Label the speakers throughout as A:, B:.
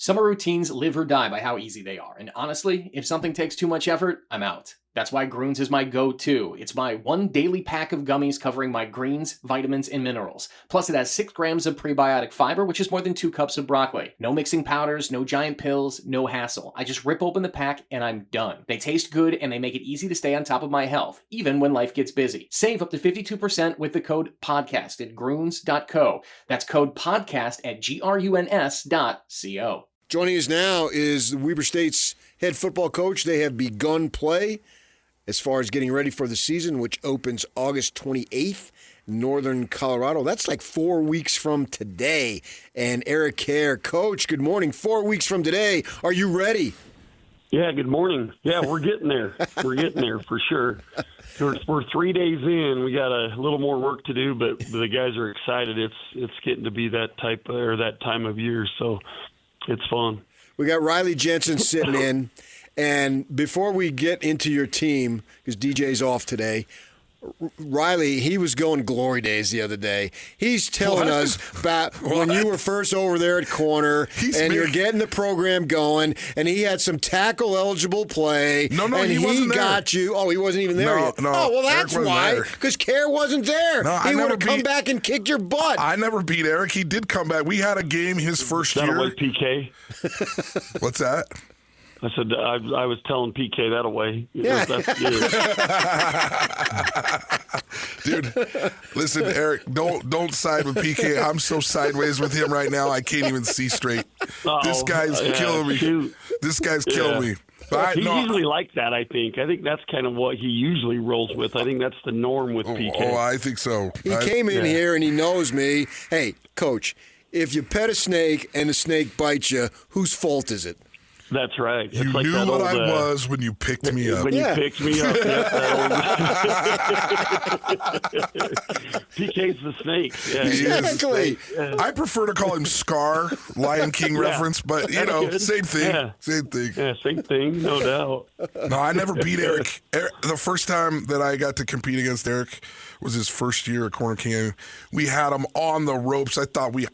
A: Summer routines live or die by how easy they are, and honestly, if something takes too much effort, I'm out. That's why Groons is my go-to. It's my one daily pack of gummies covering my greens, vitamins, and minerals. Plus, it has 6 grams of prebiotic fiber, which is more than 2 cups of broccoli. No mixing powders, no giant pills, no hassle. I just rip open the pack and I'm done. They taste good and they make it easy to stay on top of my health, even when life gets busy. Save up to 52% with the code PODCAST at Groons.co. That's code PODCAST at GRUNS.co.
B: Joining us now is Weber State's head football coach. They have begun play as far as getting ready for the season, which opens August 28th, Northern Colorado. That's like 4 weeks from today. And Eric Kjar, Coach, good morning. 4 weeks from today. Are you ready?
C: Yeah, good morning. Yeah, we're getting there. We're getting there for sure. We're 3 days in. We got a little more work to do, but the guys are excited. It's getting to be that time of year, so it's fun.
B: We got Riley Jensen sitting in. And before we get into your team, because DJ's off today, Riley, he was going glory days the other day. He's telling us about when you were first over there at corner, you're getting the program going, and he had some tackle-eligible play.
D: No,
B: and
D: he wasn't there.
B: Got you. Oh, he wasn't even there yet.
D: No,
B: oh, well, that's why, because Kjar wasn't there.
D: No,
B: he would have come back and kicked your butt.
D: I never beat Eric. He did come back. We had a game his first year.
C: That'll PK.
D: What's that?
C: I said I was telling PK that away.
B: Yeah.
D: Dude, listen, Eric, don't side with PK. I'm so sideways with him right now, I can't even see straight. This guy's killing me.
C: Shoot.
D: This guy's killing me.
C: He usually like that, I think. I think that's kind of what he usually rolls with. I think that's the norm with PK.
D: Oh, I think so.
B: He came in here and he knows me. Hey, Coach, if you pet a snake and the snake bites you, whose fault is it?
C: That's right.
D: You knew
C: that
D: what I was when you picked me up.
C: When you picked me up. PK's the snake. Yeah,
B: exactly.
D: I prefer to call him Scar, Lion King reference, but, same thing.
C: Yeah.
D: Same thing.
C: Yeah, same thing, no doubt.
D: No, I never beat Eric. The first time that I got to compete against Eric was his first year at Corner King. We had him on the ropes. I thought we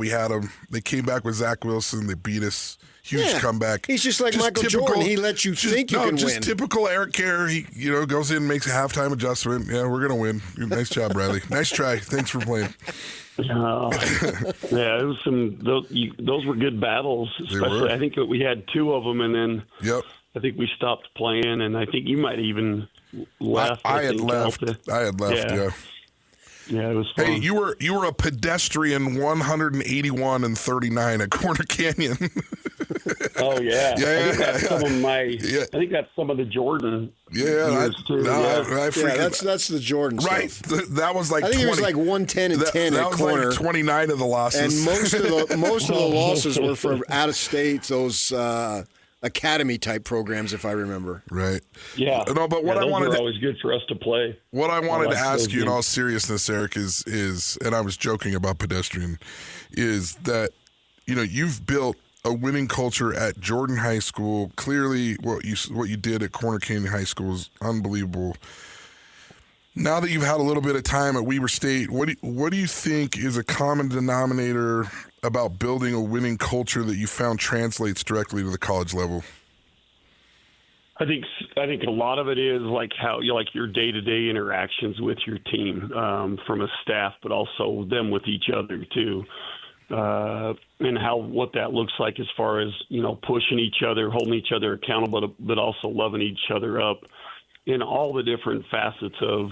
D: had him. They came back with Zach Wilson. They beat us. Huge comeback.
B: He's just like Michael Jordan. He lets you think you can win.
D: Just typical Eric Kjar. He goes in, makes a halftime adjustment. Yeah, we're gonna win. Nice job, Riley. Nice try. Thanks for playing.
C: Yeah, it was those were good battles. Especially, I think we had 2 of them, and then I think we stopped playing, and I think you might even left.
D: I had left. Yeah.
C: Yeah, it was fun.
D: Hey, you were a pedestrian 181 and 39 at Corner Canyon.
C: Oh yeah. I think that's some of I think that's some of the Jordan.
D: Years too.
B: That's the Jordan
D: right.
B: stuff.
D: That was like
B: I think
D: 20,
B: it was like 110 and 10 at corner.
D: That was like 29 of the losses.
B: And most of the losses were from out of state. Those academy type programs, if I remember.
D: Right.
C: Yeah.
D: No, but what I wanted
C: were always good for us to play.
D: What I wanted to ask you in all seriousness, Eric, is, and I was joking about pedestrian, is that you've built a winning culture at Jordan High School. Clearly, what you did at Corner Canyon High School is unbelievable. Now that you've had a little bit of time at Weber State, what do you think is a common denominator about building a winning culture that you found translates directly to the college level?
C: I think a lot of it is like how your day-to-day interactions with your team from a staff, but also them with each other too, and what that looks like as far as pushing each other, holding each other accountable, but also loving each other up in all the different facets of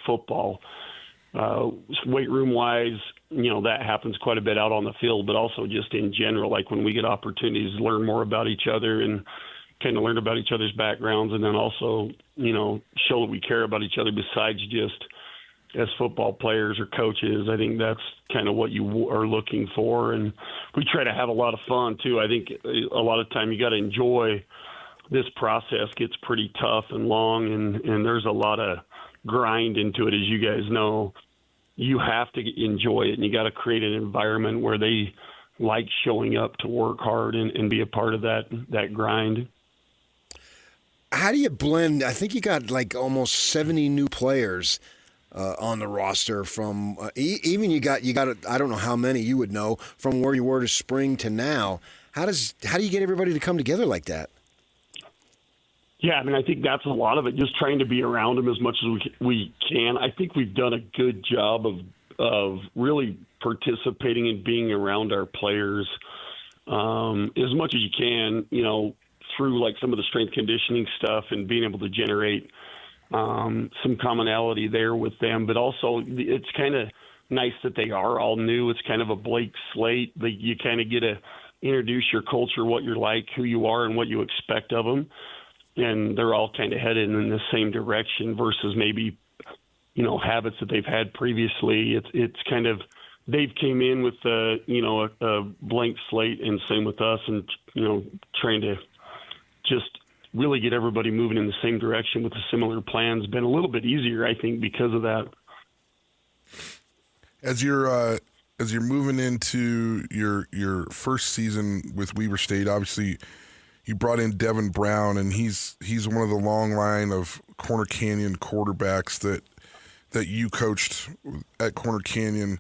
C: football. Weight room wise, that happens quite a bit out on the field, but also just in general, like when we get opportunities to learn more about each other and kind of learn about each other's backgrounds, and then also, show that we care about each other besides just as football players or coaches. I think that's kind of what you are looking for. And we try to have a lot of fun too. I think a lot of time you got to enjoy this process. Gets pretty tough and long, and there's a lot of grind into it, as you guys know. You have to enjoy it, and you got to create an environment where they like showing up to work hard and be a part of that grind.
B: How do you blend? I think you got like almost 70 new players on the roster from even you got I don't know how many you would know from where you were to spring to now. How do you get everybody to come together like that?
C: Yeah, I mean, I think that's a lot of it, just trying to be around them as much as we can. I think we've done a good job of really participating and being around our players as much as you can, through like some of the strength conditioning stuff and being able to generate some commonality there with them. But also it's kind of nice that they are all new. It's kind of a blank slate. You kind of get to introduce your culture, what you're like, who you are, and what you expect of them. And they're all kind of headed in the same direction versus maybe, habits that they've had previously. It's kind of, they've came in with a blank slate, and same with us, and trying to just really get everybody moving in the same direction with the similar plans. Been a little bit easier, I think, because of that.
D: As you're moving into your first season with Weber State, obviously you brought in Devin Brown, and he's one of the long line of Corner Canyon quarterbacks that you coached at Corner Canyon.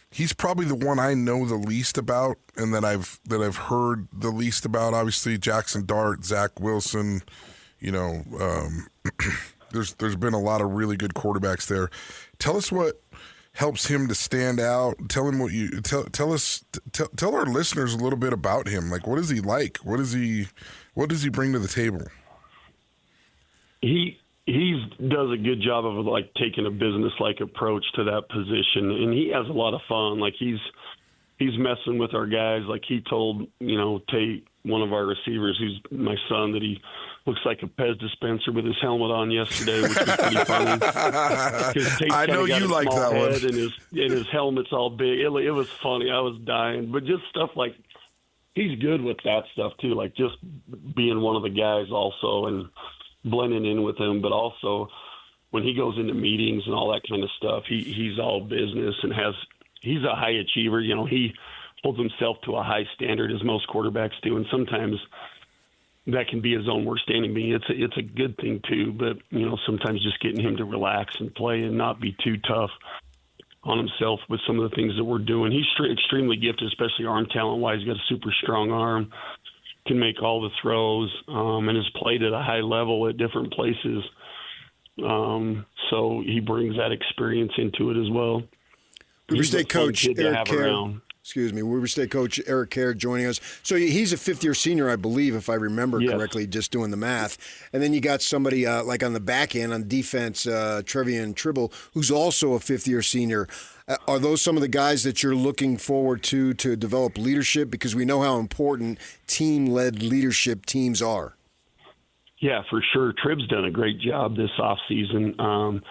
D: He's probably the one I know the least about, and that I've heard the least about. Obviously, Jackson Dart, Zach Wilson. There's been a lot of really good quarterbacks there. Tell us what helps him to stand out. Tell him what you tell our listeners a little bit about him. Like, what is he like? What does he bring to the table?
C: He does a good job of like taking a business-like approach to that position, and he has a lot of fun. Like he's messing with our guys. Like he told Tate, one of our receivers, who's my son, that he looks like a Pez dispenser with his helmet on yesterday, which was pretty funny.
D: I know you like that one.
C: And his helmet's all big. It was funny. I was dying. But just stuff like, he's good with that stuff too, like just being one of the guys also and blending in with them. But also when he goes into meetings and all that kind of stuff, he's all business and he's a high achiever. He holds himself to a high standard, as most quarterbacks do, and sometimes that can be his own worst enemy. It's a good thing too, but sometimes just getting him to relax and play and not be too tough on himself with some of the things that we're doing. He's extremely gifted, especially arm talent wise. He's got a super strong arm, can make all the throws, and has played at a high level at different places. So he brings that experience into it as well.
B: Weber State coach Eric Kjar. Weber State coach Eric Kjar joining us. So he's a fifth-year senior, I believe, if I remember correctly, just doing the math. And then you got somebody like on the back end, on defense, Trevian Tribble, who's also a fifth-year senior. Are those some of the guys that you're looking forward to develop leadership? Because we know how important team-led leadership teams are. Yeah,
C: for sure. Trib's done a great job this offseason.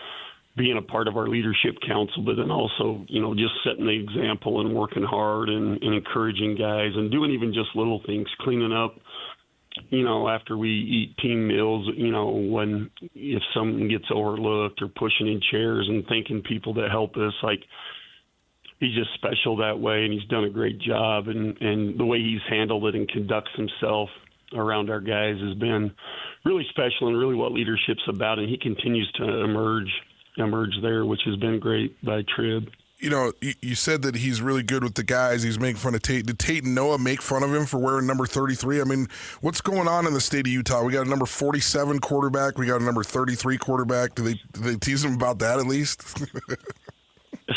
C: Being a part of our leadership council, but then also, just setting the example and working hard and encouraging guys and doing even just little things, cleaning up, after we eat team meals, if something gets overlooked, or pushing in chairs and thanking people that help us. Like, he's just special that way, and he's done a great job. And the way he's handled it and conducts himself around our guys has been really special and really what leadership's about. And he continues to emerge there, which has been great by Trib.
D: You said that he's really good with the guys. He's making fun of Tate. Did Tate and Noah make fun of him for wearing number 33? I mean, what's going on in the state of Utah? We got a number 47 quarterback. We got a number 33 quarterback. Do they tease him about that at least?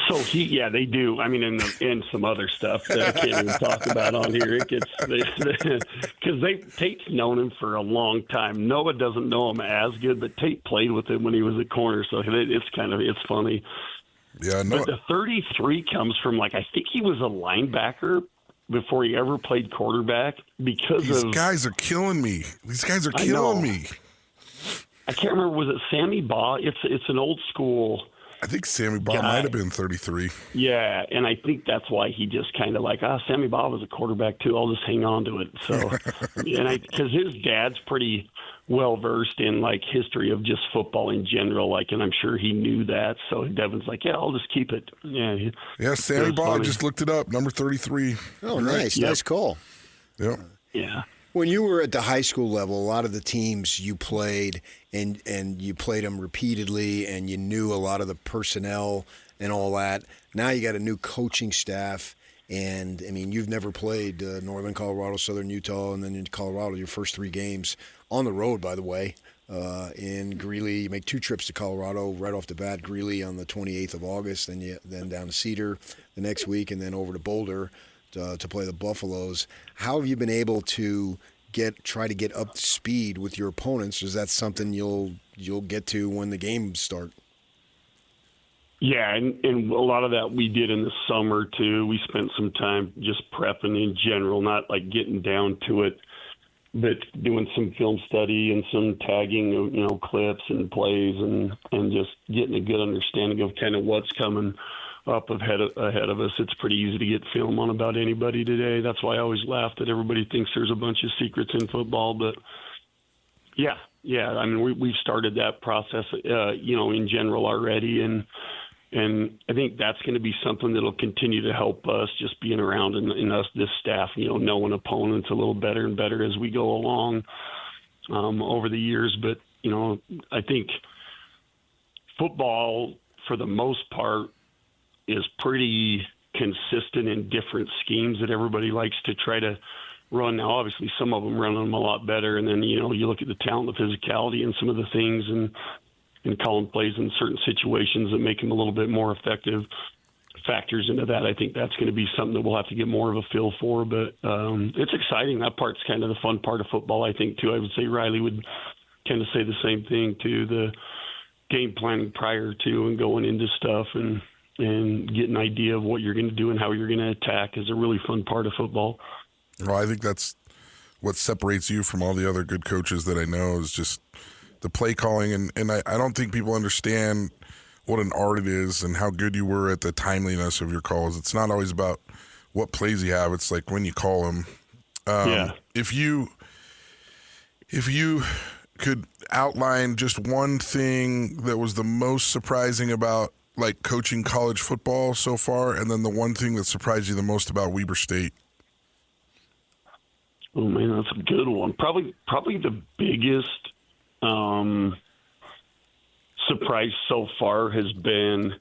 C: So they do. I mean, and some other stuff that I can't even talk about on here. It gets because Tate's known him for a long time. Noah doesn't know him as good, but Tate played with him when he was at corner, so it's funny.
D: Yeah, no.
C: But the 33 comes from I think he was a linebacker before he ever played quarterback. These
D: guys are killing me. These guys are killing me.
C: I can't remember. Was it Sammy Baugh? It's an old school.
D: I think Sammy Baugh might have been 33.
C: Yeah, and I think that's why he just kind of Sammy Baugh was a quarterback too. I'll just hang on to it. So, because his dad's pretty well versed in history of just football in general, and I'm sure he knew that. So Devin's I'll just keep it. Yeah,
D: Sammy Baugh. I just looked it up, number 33.
B: Oh, nice, nice call.
D: Yep.
C: Yeah.
B: When you were at the high school level, a lot of the teams you played, and you played them repeatedly, and you knew a lot of the personnel and all that. Now you got a new coaching staff, And, I mean, you've never played Northern Colorado, Southern Utah, and then in Colorado, your first 3 games on the road, by the way. In Greeley, you make 2 trips to Colorado right off the bat. Greeley on the 28th of August, then down to Cedar the next week, and then over to Boulder to play the Buffaloes. How have you been able to try to get up to speed with your opponents? Is that something you'll get to when the games start?
C: Yeah, and a lot of that we did in the summer too. We spent some time just prepping in general, not like getting down to it, but doing some film study and some tagging of, clips and plays and just getting a good understanding of kind of what's coming up ahead of us. It's pretty easy to get film on about anybody today. That's why I always laugh that everybody thinks there's a bunch of secrets in football. But yeah. I mean, we've started that process, in general already, and I think that's going to be something that'll continue to help us just being around and us, this staff, knowing opponents a little better and better as we go along over the years. But, I think football, for the most part, is pretty consistent in different schemes that everybody likes to try to run. Now, obviously, some of them run them a lot better. And then, you look at the talent, the physicality, and some of the things and calling plays in certain situations that make him a little bit more effective factors into that. I think that's going to be something that we'll have to get more of a feel for, but it's exciting. That part's kind of the fun part of football, I think, too. I would say Riley would kind of say the same thing, too. The game planning prior to and going into stuff and get an idea of what you're going to do and how you're going to attack is a really fun part of football.
D: Well, I think that's what separates you from all the other good coaches that I know is just the play calling, and I don't think people understand what an art it is and how good you were at the timeliness of your calls. It's not always about what plays you have. It's like when you call them. If you could outline just one thing that was the most surprising about like coaching college football so far, and then the one thing that surprised you the most about Weber State.
C: Oh man, that's a good one. Probably the biggest surprise so far has been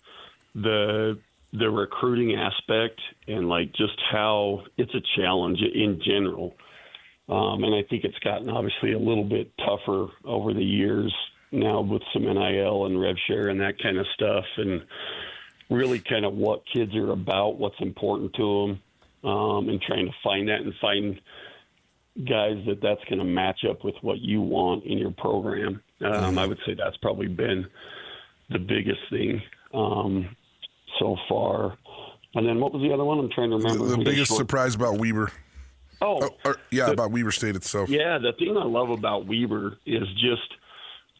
C: the recruiting aspect and like just how it's a challenge in general. And I think it's gotten obviously a little bit tougher over the years now with some NIL and rev share and that kind of stuff, and really kind of what kids are about, what's important to them, and trying to find that and find guys that's going to match up with what you want in your program. I would say that's probably been the biggest thing so far. And then what was the other one? I'm trying to remember.
D: The biggest surprise about Weber. About Weber State itself. Yeah,
C: the thing I love about Weber is just,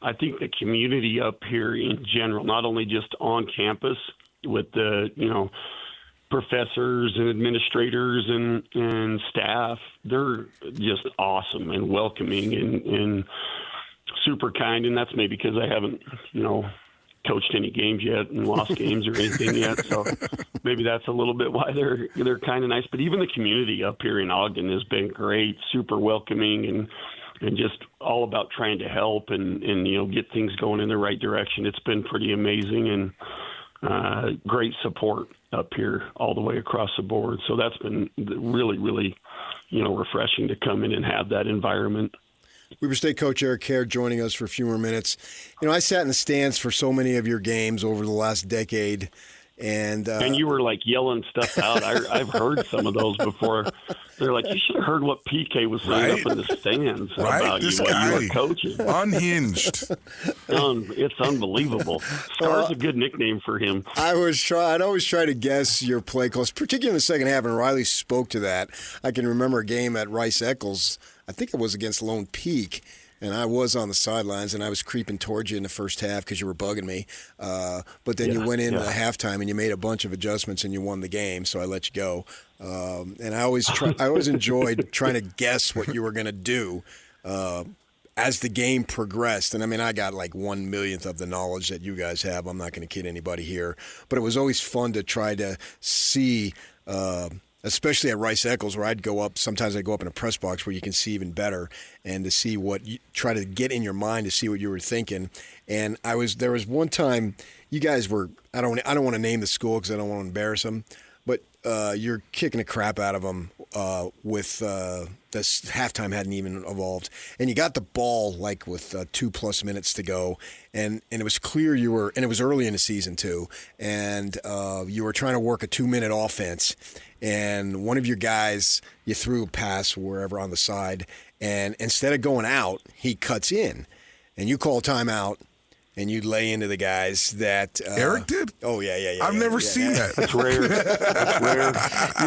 C: I think the community up here in general, not only just on campus with the, professors and administrators and staff, they're just awesome and welcoming and super kind. And that's maybe because I haven't, coached any games yet and lost games or anything yet. So maybe that's a little bit why they're kind of nice. But even the community up here in Ogden has been great, super welcoming and just all about trying to help and get things going in the right direction. It's been pretty amazing and great support up here all the way across the board. So that's been really, really, refreshing to come in and have that environment.
B: Weber State coach Eric Kjar joining us for a few more minutes. I sat in the stands for so many of your games over the last decade. And
C: you were like yelling stuff out. I've heard some of those before. They're like, you should have heard what PK was saying up in the stands about
D: this
C: you
D: guy,
C: while you were coaching.
D: Unhinged.
C: It's unbelievable. Scar's a good nickname for him.
B: I'd always try to guess your play calls, particularly in the second half, and Riley spoke to that. I can remember a game at Rice Eccles. I think it was against Lone Peak. And I was on the sidelines, and I was creeping towards you in the first half because you were bugging me. But then you went into the halftime, and you made a bunch of adjustments, and you won the game, so I let you go. And I always enjoyed trying to guess what you were going to do as the game progressed. And, I got like 1/1,000,000th of the knowledge that you guys have. I'm not going to kid anybody here. But it was always fun to try to see especially at Rice Eccles, where sometimes I'd go up in a press box where you can see even better, and to see try to get in your mind to see what you were thinking. And there was one time you guys were, I don't want to name the school because I don't want to embarrass them, but you're kicking the crap out of them with this halftime hadn't even evolved, and you got the ball like with 2+ minutes to go, and it was clear you were, and it was early in the season too, and you were trying to work a 2-minute offense, and one of your guys, you threw a pass wherever on the side, and instead of going out, he cuts in, and you call timeout. And you lay into the guys that
D: Eric did.
B: Oh yeah.
D: I've never seen that.
C: That's rare. That's rare.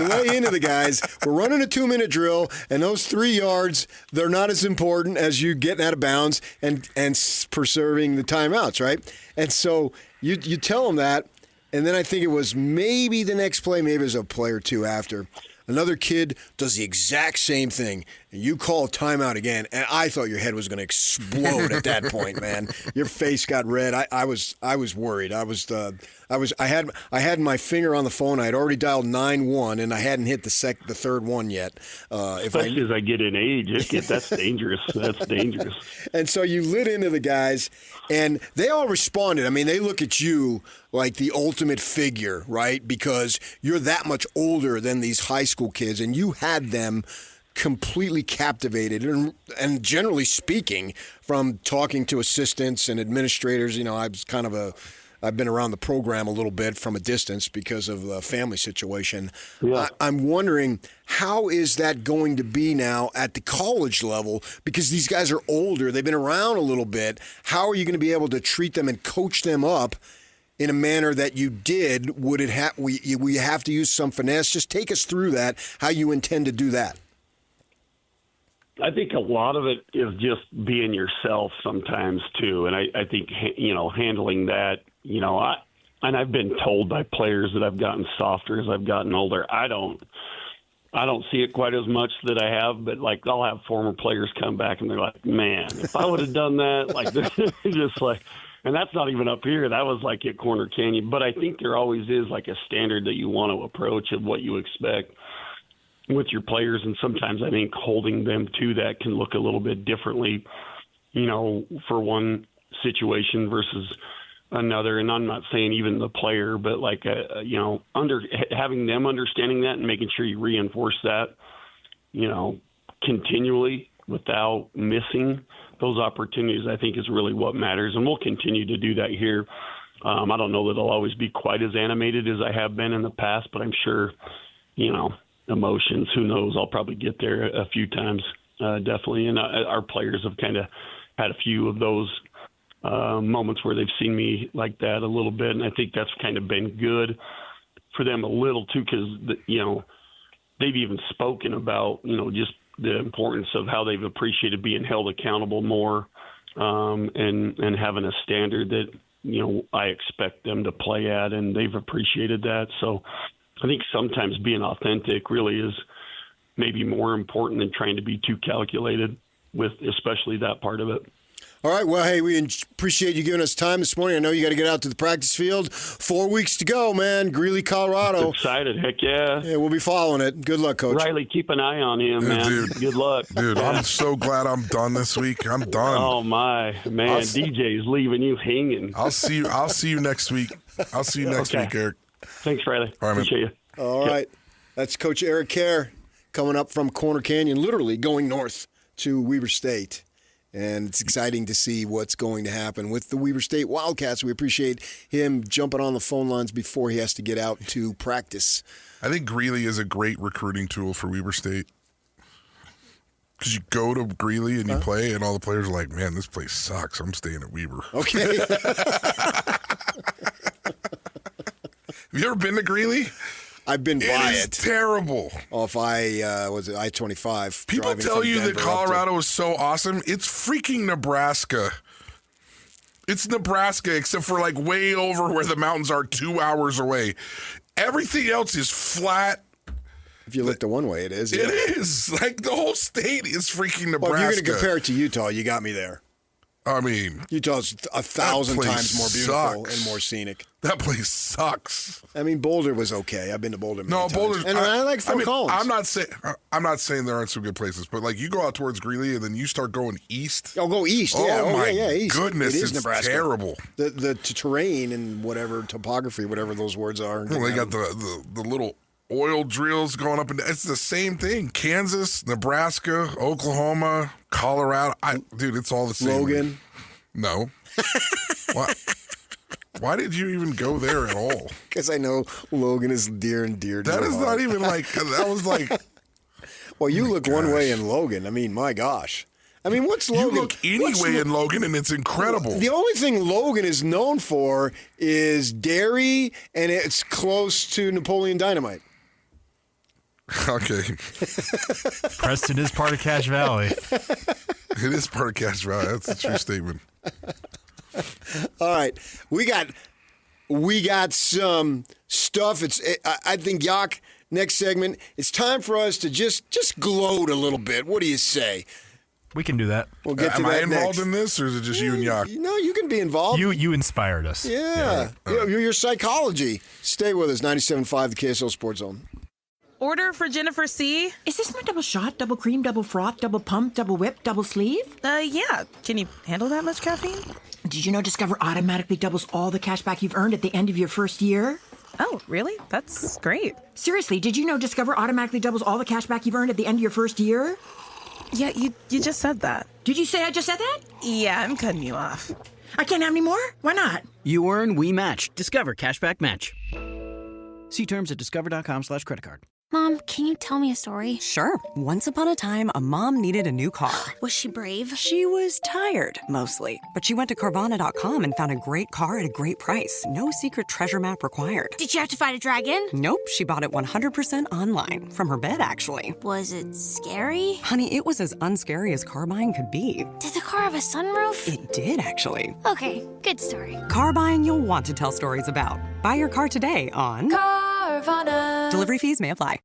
B: You lay into the guys. We're running a 2-minute drill, and those 3 yards, they're not as important as you getting out of bounds and preserving the timeouts, right? And so you tell them that, and then I think it was maybe the next play, maybe it was a play or two after. Another kid does the exact same thing, and you call timeout again, and I thought your head was going to explode at that point, man. Your face got red. I was worried. I had my finger on the phone. I had already dialed 911, and I hadn't hit the third one yet.
C: Especially as I get in age, that's dangerous. That's dangerous.
B: And so you lit into the guys, and they all responded. I mean, they look at you like the ultimate figure, right? Because you're that much older than these high school kids, and you had them completely captivated. And generally speaking, from talking to assistants and administrators, I've been around the program a little bit from a distance because of the family situation. Yeah. I'm wondering, how is that going to be now at the college level? Because these guys are older. They've been around a little bit. How are you going to be able to treat them and coach them up in a manner that you did? Would it we have to use some finesse? Just take us through that, how you intend to do that.
C: I think a lot of it is just being yourself sometimes too. And I think, handling that, and I've been told by players that I've gotten softer as I've gotten older. I don't see it quite as much that I have, but like I'll have former players come back and they're like, man, if I would have done that, like they're just like, and that's not even up here. That was like at Corner Canyon. But I think there always is like a standard that you want to approach of what you expect with your players. And sometimes I think holding them to that can look a little bit differently, for one situation versus another. And I'm not saying even the player, but like, having them understanding that and making sure you reinforce that, continually without missing those opportunities, I think is really what matters. And we'll continue to do that here. I don't know that I'll always be quite as animated as I have been in the past, but I'm sure, emotions, who knows, I'll probably get there a few times, definitely. And our players have kind of had a few of those moments where they've seen me like that a little bit. And I think that's kind of been good for them a little too, because, they've even spoken about, just the importance of how they've appreciated being held accountable more, and having a standard that, I expect them to play at, and they've appreciated that. So I think sometimes being authentic really is maybe more important than trying to be too calculated with especially that part of it.
B: All right. Well, hey, we appreciate you giving us time this morning. I know you got to get out to the practice field. 4 weeks to go, man. Greeley, Colorado.
C: Excited. Heck yeah.
B: Yeah, we'll be following it. Good luck, Coach.
C: Riley, keep an eye on him, man.
D: Dude.
C: Good luck.
D: Dude, I'm so glad I'm done this week. I'm done.
C: Oh, my. Man, DJ's leaving you hanging.
D: I'll see you next week. I'll see you next week, Eric.
C: Thanks, Riley.
D: All right,
C: appreciate you.
B: All right. That's Coach Eric Kjar coming up from Corner Canyon, literally going north to Weber State. And it's exciting to see what's going to happen with the Weber State Wildcats. We appreciate him jumping on the phone lines before he has to get out to practice.
D: I think Greeley is a great recruiting tool for Weber State. Because you go to Greeley and you play, and all the players are like, man, this place sucks. I'm staying at Weber.
B: Okay.
D: Have you ever been to Greeley?
B: I've been by it.
D: It's terrible.
B: Off I-25.
D: People tell you that Colorado is so awesome. It's freaking Nebraska. It's Nebraska, except for like way over where the mountains are 2 hours away. Everything else is flat.
B: If you look the one way, it is. Yeah.
D: It is. Like the whole state is freaking Nebraska.
B: Well, if you're going to compare it to Utah, you got me there.
D: I mean,
B: Utah's 1,000 times more beautiful and more scenic.
D: That place sucks.
B: I mean, Boulder was okay. I've been to Boulder many times.
D: Boulder.
B: And I like Fort Collins.
D: I'm not saying there aren't some good places, but like you go out towards Greeley and then you start going east.
B: Oh, go east.
D: Yeah.
B: Oh,
D: my
B: east.
D: goodness,
B: it is
D: it's
B: Nebraska.
D: terrible.
B: The terrain and whatever topography, whatever those words are.
D: Well, they got the little oil drills going up and down. It's the same thing. Kansas, Nebraska, Oklahoma, Colorado. Dude, it's all the same.
B: Logan?
D: No. Why did you even go there at all?
B: Because I know Logan is dear and dear to
D: That is
B: your heart.
D: not even like, that was like.
B: Well, you look one way in Logan. I mean, my gosh. I mean, what's Logan?
D: You look any way in Logan, and it's incredible.
B: The only thing Logan is known for is dairy, and it's close to Napoleon Dynamite.
D: Okay.
E: Preston is part of Cache Valley.
D: It is part of Cache Valley. That's a true statement.
B: All right, we got some stuff. I think Yak. Next segment, it's time for us to just gloat a little bit. What do you say?
E: We can do that.
B: We'll get to
D: Am
B: that
D: I involved
B: next.
D: in this, or is it just you and Yak?
B: No, you can be involved.
E: You inspired us.
B: Yeah. Your psychology. Stay with us. 97.5, the KSL Sports Zone.
F: Order for Jennifer C.
G: Is this my double shot, double cream, double froth, double pump, double whip, double sleeve?
F: Yeah. Can you handle that much caffeine?
G: Did you know Discover automatically doubles all the cash back you've earned at the end of your first year?
F: Oh, really? That's great.
G: Seriously, did you know Discover automatically doubles all the cash back you've earned at the end of your first year?
F: Yeah, you just said that.
G: Did you say I just said that?
F: Yeah, I'm cutting you off.
G: I can't have any more? Why not?
H: You earn, we match. Discover Cashback Match. See terms at discover.com/creditcard.
I: Mom, can you tell me a story?
J: Sure. Once upon a time, a mom needed a new car.
I: Was she brave?
J: She was tired, mostly. But she went to Carvana.com and found a great car at a great price. No secret treasure map required.
I: Did you have to fight a dragon?
J: Nope, she bought it 100% online. From her bed, actually.
I: Was it scary?
J: Honey, it was as unscary as car buying could be.
I: Did the car have a sunroof?
J: It did, actually.
I: Okay, good story.
J: Car buying you'll want to tell stories about. Buy your car today on
I: Carvana.
J: Delivery fees may apply.